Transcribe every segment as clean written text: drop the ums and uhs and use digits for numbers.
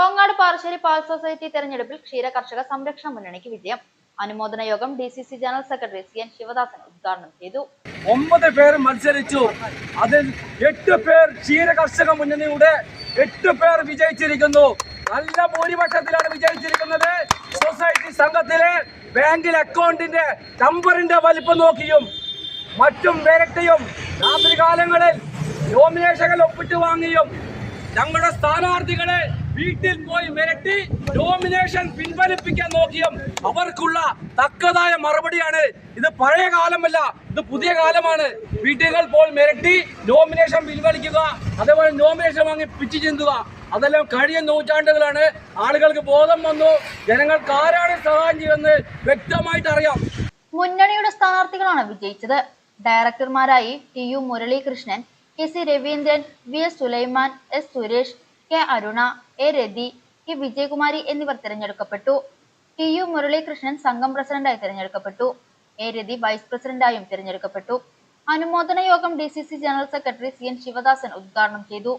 കോങ്ങാട് പാറശ്ശേരി പാൽ സൊസൈറ്റി തെരഞ്ഞെടുപ്പിൽ ക്ഷീര കർഷക സംരക്ഷണ മുന്നണിക്ക് വിജയം. അനുമോദന യോഗം DCC general secretary CN Sivadasan ഉദ്ഘാടനം ചെയ്തു. 9 പേർ മത്സരിച്ചു. അതിൽ 8 പേർ ക്ഷീര കർഷക മുന്നണിയുടെ 8 പേർ വിജയിച്ചിരിക്കുന്നു. നല്ല ഭൂരിപക്ഷത്തിലാണ് വിജയിച്ചിരിക്കുന്നത്. സൊസൈറ്റി സംഘത്തിലെ ബാങ്കിൽ അക്കൗണ്ടിന്റെ നമ്പറിന്റെ വലിപ്പം നോക്കിയും മറ്റും വിരട്ടിയും രാത്രികാലങ്ങളിൽ നോമിനേഷനുകൾ ഒപ്പിട്ട് വാങ്ങിയും ഞങ്ങളുടെ സ്ഥാനാർത്ഥികളെ വീട്ടിൽ പോയി മിരട്ടി നോമിനേഷൻ പിൻവലിപ്പിക്കാൻ നോക്കിയും അവർക്കുള്ള തക്കതായ മറുപടിയാണ്. ഇത് പഴയ കാലമല്ല, ഇത് പുതിയ കാലമാണ്. വീട്ടുകൾ പോയി മിരട്ടി നോമിനേഷൻ പിൻവലിക്കുക, അതേപോലെ നോമിനേഷൻ വാങ്ങി പിച്ചു ചിന്തുക, അതെല്ലാം കഴിഞ്ഞ നൂറ്റാണ്ടുകളാണ്. ആളുകൾക്ക് ബോധം വന്നു, ജനങ്ങൾക്ക് ആരാണ് സഹായം ചെയ്യുന്നത് വ്യക്തമായിട്ട് അറിയാം. മുന്നണിയുടെ സ്ഥാനാർത്ഥികളാണ് വിജയിച്ചത്. ഡയറക്ടർമാരായി TU Muralikrishnan, KC Raveendran, VS Sulaiman, S Suresh, K Aruna, A Rathi, K Vijayakumari എന്നിവർ തിരഞ്ഞെടുക്കപ്പെട്ടു. TU മുരളീകൃഷ്ണൻ സംഘം പ്രസിഡന്റായി തിരഞ്ഞെടുക്കപ്പെട്ടു. A രതി വൈസ് പ്രസിഡന്റായും തിരഞ്ഞെടുക്കപ്പെട്ടു. അനുമോദന യോഗം DCC general secretary CN Sivadasan ഉദ്ഘാടനം ചെയ്തു.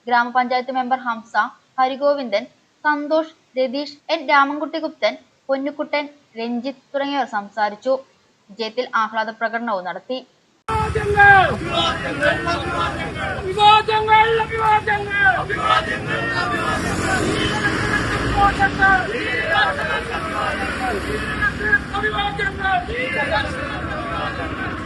ഗ്രാമപഞ്ചായത്ത് മെമ്പർ ഹംസ, ഹരിഗോവിന്ദൻ, സന്തോഷ്, രതീഷ്, N രാമൻകുട്ടി ഗുപ്തൻ, പൊന്നുകുട്ടൻ, രഞ്ജിത്ത് തുടങ്ങിയവർ സംസാരിച്ചു. വിജയത്തിൽ ആഹ്ലാദ പ്രകടനവും നടത്തി. അഭിവാദ്യങ്ങൾ